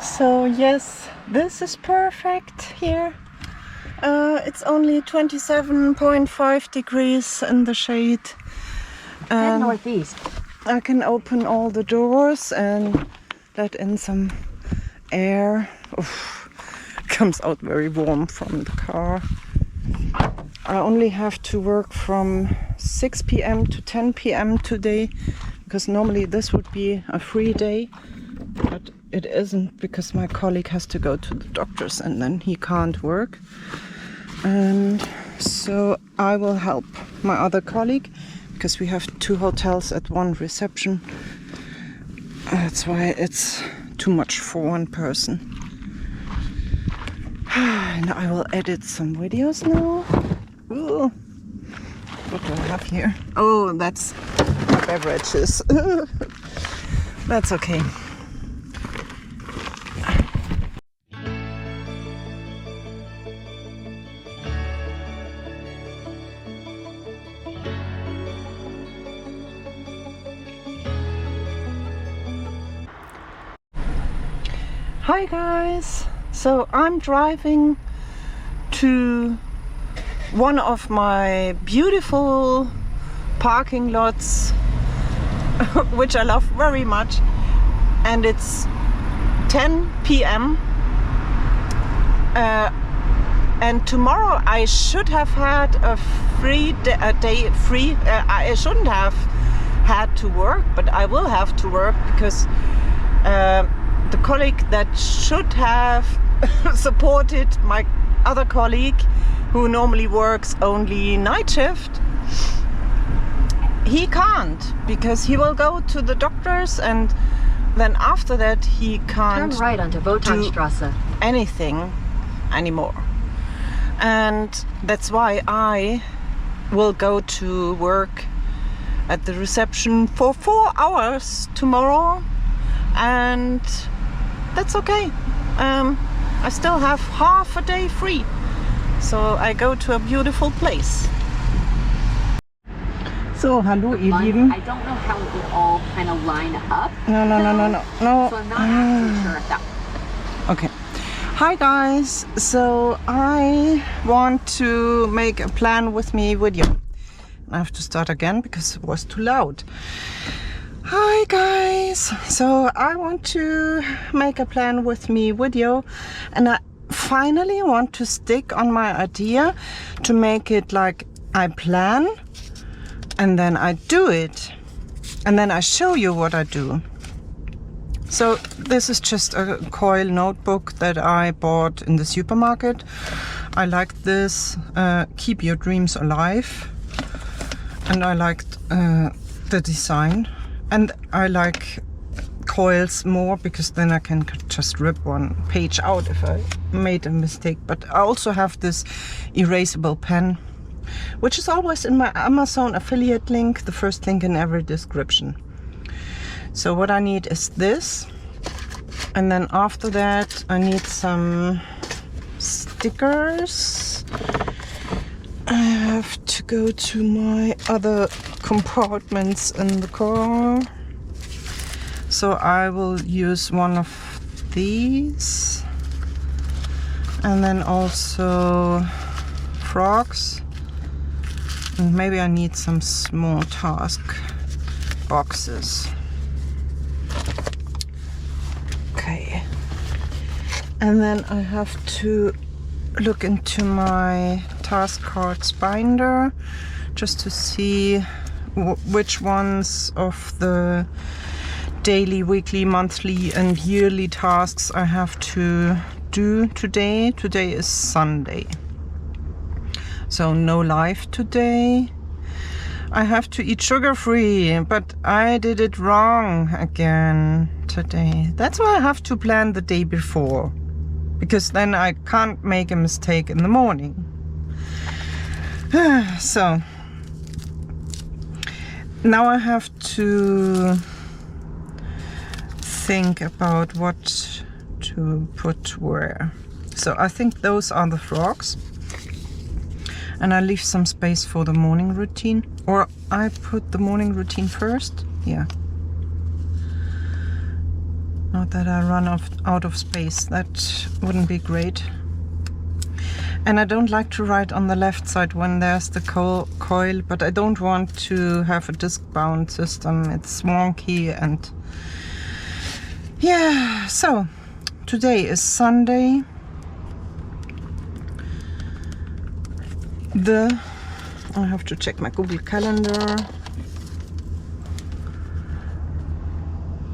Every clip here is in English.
So yes, this is perfect here. It's only 27.5 degrees in the shade. Head northeast. I can open all the doors and let in some air. Oof, comes out very warm from the car. I only have to work from 6 p.m. to 10 p.m. today, because normally this would be a free day, but it isn't because my colleague has to go to the doctor's and then he can't work. And so I will help my other colleague, because we have 2 hotels at one reception. That's why it's too much for one person. And I will edit some videos now. Ooh. What do I have here? Oh, that's my beverages. That's okay. Hi guys! So I'm driving to one of my beautiful parking lots which I love very much, and it's 10 p.m. And tomorrow I should have had a day free. I shouldn't have had to work, but I will have to work because the colleague that should have supported my other colleague, who normally works only night shift, he can't, because he will go to the doctors, and then after that he can't turn right onto Wotanstrasse. anything anymore. And that's why I will go to work at the reception for 4 hours tomorrow, and that's okay. I still have half a day free, so I go to a beautiful place. So, hallo ihr Lieben. I don't know how it would all kind of line up. No. So I'm not actually sure if that. Okay. Hi guys. So I want to make a plan with me video. I have to start again because it was too loud. Hi guys, so I want to make a plan with me video, and I finally want to stick on my idea to make it like I plan and then I do it and then I show you what I do. So this is just a coil notebook that I bought in the supermarket. I liked this, keep your dreams alive, and I liked the design. And I like coils more because then I can just rip one page out if I made a mistake. But I also have this erasable pen, which is always in my Amazon affiliate link, the first link in every description. So what I need is this. And then after that I need some stickers. I have to go to my other compartments in the car. So I will use one of these. And then also frogs. And maybe I need some small task boxes. Okay. And then I have to look into my task cards binder just to see which ones of the daily, weekly, monthly and yearly tasks I have to do today. Today is Sunday, so no live today. I have to eat sugar-free, but I did it wrong again today. That's why I have to plan the day before, because then I can't make a mistake in the morning. So now I have to think about what to put where. So I think those are the frogs. And I leave some space for the morning routine. Or I put the morning routine first. Yeah. Not that I run out of space. That wouldn't be great. And I don't like to write on the left side when there's the coil, but I don't want to have a disc-bound system. It's wonky and yeah. So today is Sunday. I have to check my Google Calendar.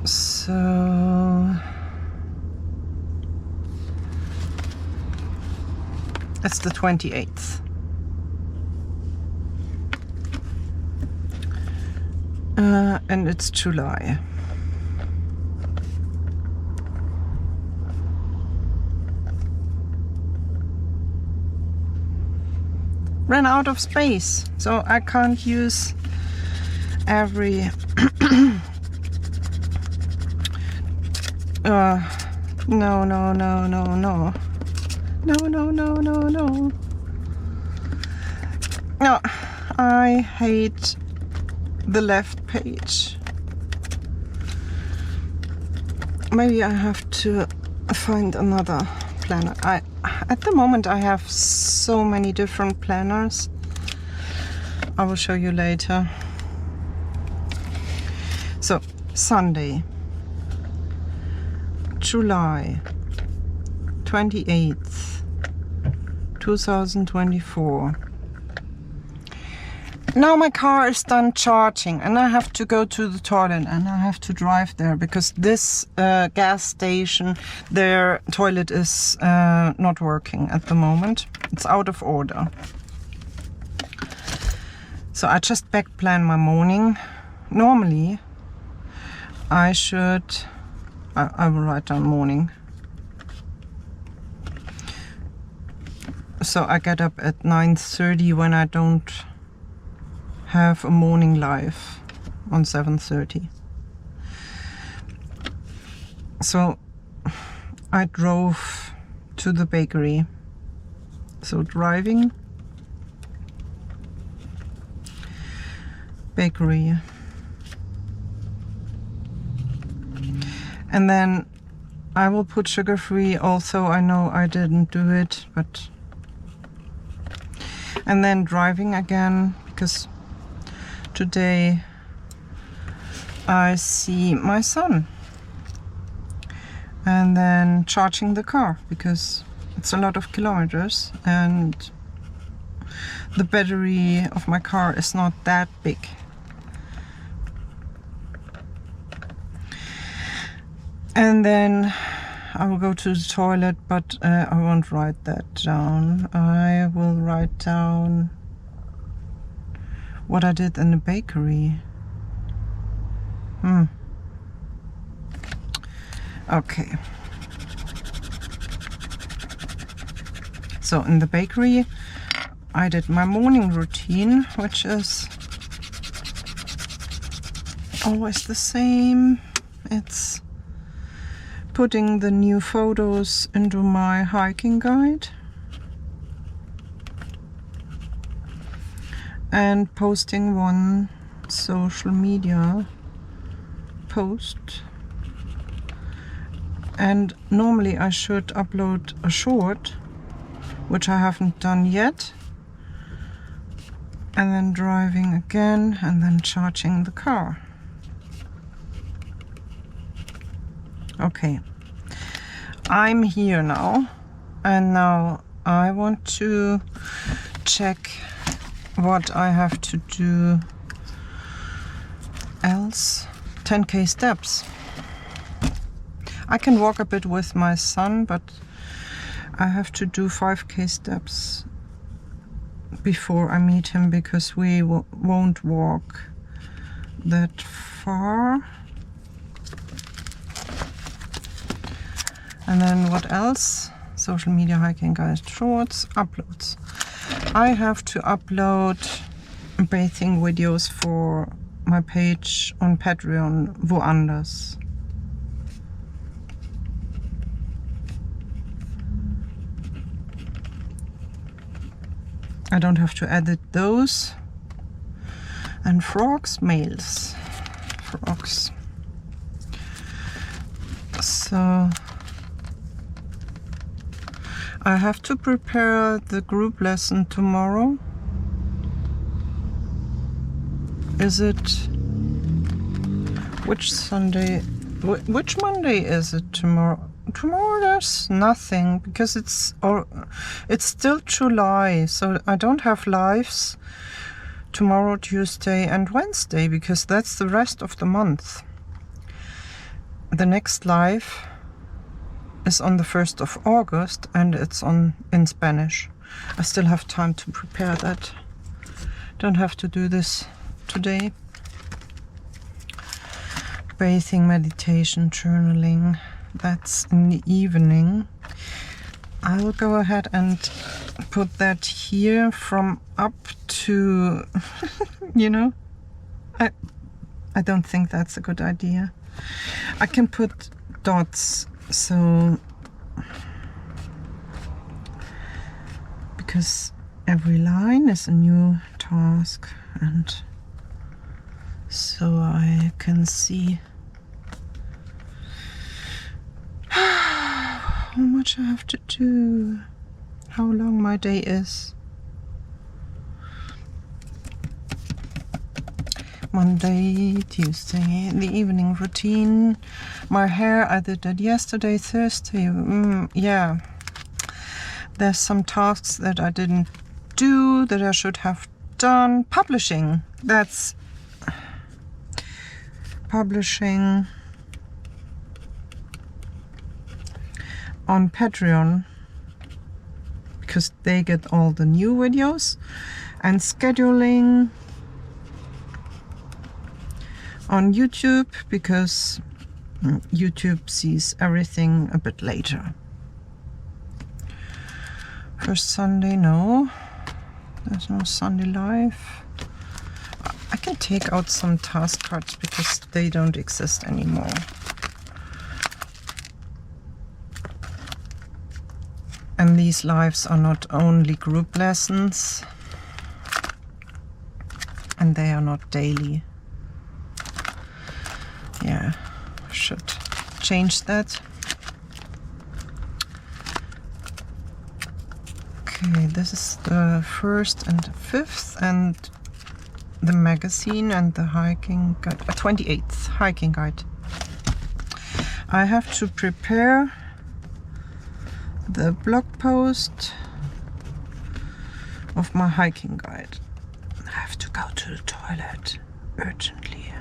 So it's the 28th. And it's July. Ran out of space, so I can't use every no. No, I hate the left page. Maybe I have to find another planner. At the moment I have so many different planners. I will show you later. So, Sunday, July 28th, 2024. Now my car is done charging and I have to go to the toilet and I have to drive there because this gas station, their toilet is not working at the moment. It's out of order. So I just back plan my morning. Normally I will write down morning. So I get up at 9:30 when I don't have a morning live on 7:30. So I drove to the bakery. So driving, bakery, and then I will put sugar-free. Also, I know I didn't do it, but and then driving again because today I see my son, and then charging the car because it's a lot of kilometers and the battery of my car is not that big. And then I will go to the toilet, but I won't write that down. I will write down what I did in the bakery. Okay. So in the bakery, I did my morning routine, which is always the same. It's putting the new photos into my hiking guide and posting one social media post. And normally I should upload a short, which I haven't done yet, and then driving again and then charging the car. Okay, I'm here now, and now I want to check what I have to do else. 10k steps. I can walk a bit with my son, but I have to do 5k steps before I meet him because we won't walk that far. And then what else? Social media, hiking guide, shorts, uploads. I have to upload bathing videos for my page on Patreon, Woanders. I don't have to edit those. And frogs, males. Frogs. So I have to prepare the group lesson tomorrow. Is it... Which Sunday... Which Monday is it tomorrow? Tomorrow there's nothing, because it's still July, so I don't have lives tomorrow, Tuesday and Wednesday, because that's the rest of the month. The next live is on the 1st of August and it's in Spanish. I still have time to prepare that. Don't have to do this today. Bathing, meditation, journaling, that's in the evening. I will go ahead and put that here from up to, you know, I don't think that's a good idea. I can put dots, so, because every line is a new task, and so I can see how much I have to do, how long my day is. Monday, Tuesday, the evening routine. My hair, I did that yesterday, Thursday. Yeah, there's some tasks that I didn't do that I should have done. Publishing, that's publishing on Patreon, because they get all the new videos, and scheduling on YouTube, because YouTube sees everything a bit later. First Sunday, no, there's no Sunday live. I can take out some task cards because they don't exist anymore. And these lives are not only group lessons, and they are not daily. Yeah, should change that. Okay, this is the 1st and 5th, and the magazine and the hiking guide, 28th hiking guide. I have to prepare the blog post of my hiking guide. I have to go to the toilet urgently.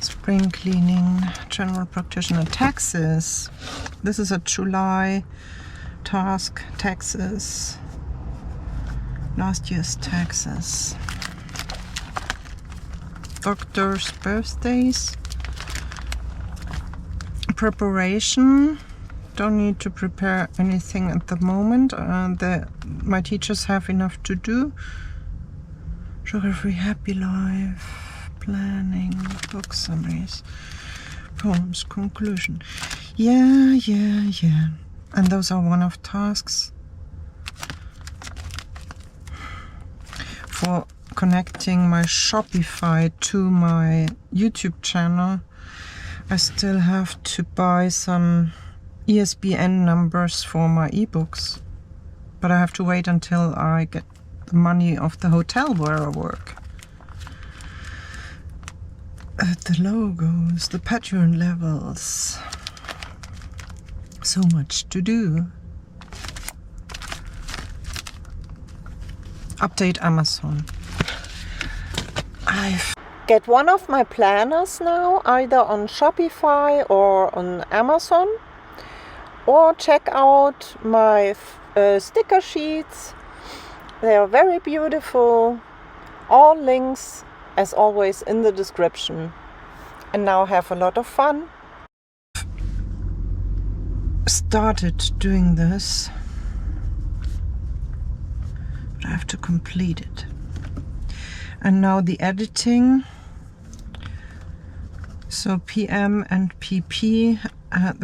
Spring cleaning, general practitioner, taxes. This is a July task, taxes. Last year's taxes. Doctor's birthdays. Preparation. Don't need to prepare anything at the moment. My teachers have enough to do. Sugar-free happy life. Planning. Book summaries. Poems. Conclusion. Yeah. And those are one-off tasks. For connecting my Shopify to my YouTube channel, I still have to buy some ISBN numbers for my eBooks, but I have to wait until I get the money of the hotel where I work. The logos, the Patreon levels, so much to do. Update Amazon. I've get one of my planners now, either on Shopify or on Amazon, or check out my sticker sheets. They are very beautiful. All links, as always, in the description. And now have a lot of fun. Started doing this, but I have to complete it. And now the editing. So PM and PP,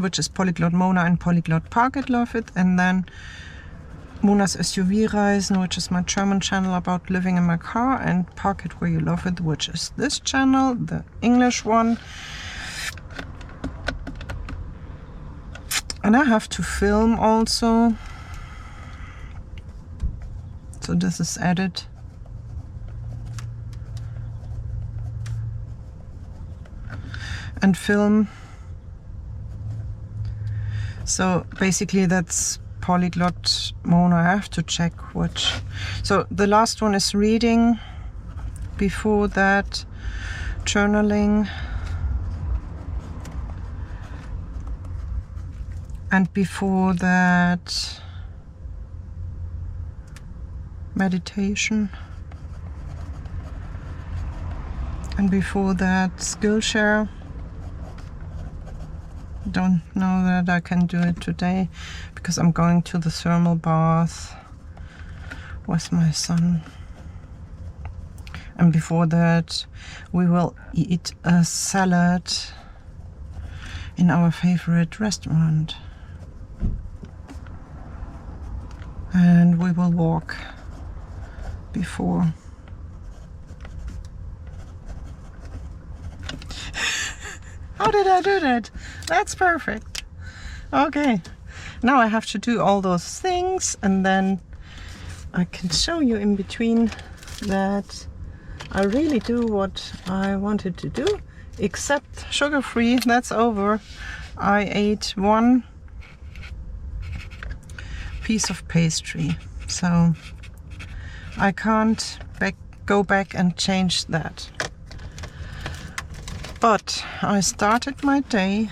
which is Polyglot Mona and Polyglot Pocket Love It, and then Mona's SUV Reisen, which is my German channel about living in my car, and Pocket Where You Love It, which is this channel, the English one. And I have to film also. So this is added. And film. So basically that's polyglot mode. I have to check which. So the last one is reading. Before that, journaling. And before that, meditation. And before that, Skillshare. Don't know that I can do it today because I'm going to the thermal bath with my son. And before that, we will eat a salad in our favorite restaurant. And we will walk before. How did I do that? That's perfect. Okay. Now I have to do all those things and then I can show you in between that I really do what I wanted to do, except sugar-free. That's over. I ate one piece of pastry, so I can't go back and change that. But I started my day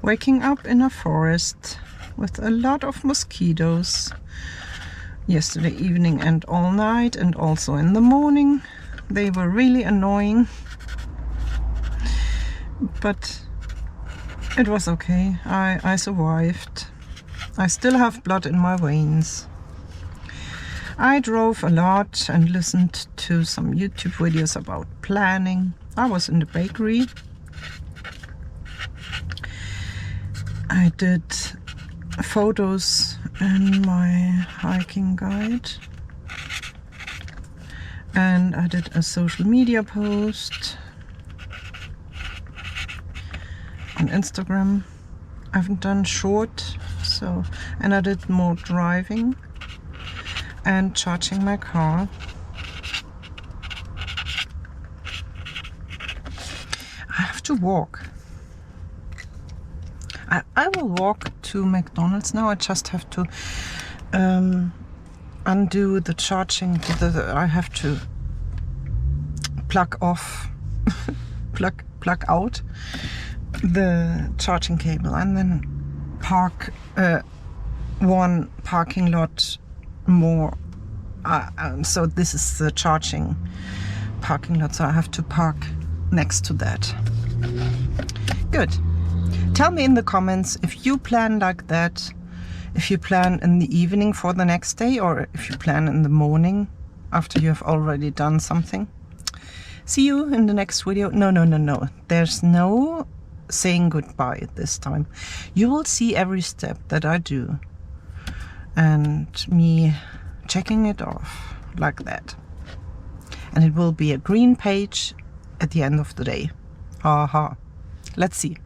waking up in a forest with a lot of mosquitoes yesterday evening and all night, and also in the morning. They were really annoying, but it was okay. I survived. I still have blood in my veins. I drove a lot and listened to some YouTube videos about planning. I was in the bakery. I did photos in my hiking guide. And I did a social media post on Instagram. I haven't done short, so, and I did more driving and charging my car. I have to walk. I will walk to McDonald's now. I just have to undo the charging. I have to plug off, plug out the charging cable and then park one parking lot more. So this is the charging parking lot, so I have to park next to that. Good. Tell me in the comments if you plan like that, if you plan in the evening for the next day, or if you plan in the morning after you have already done something. See you in the next video. No. There's no saying goodbye this time. You will see every step that I do and me checking it off like that. And it will be a green page at the end of the day. Haha. Let's see.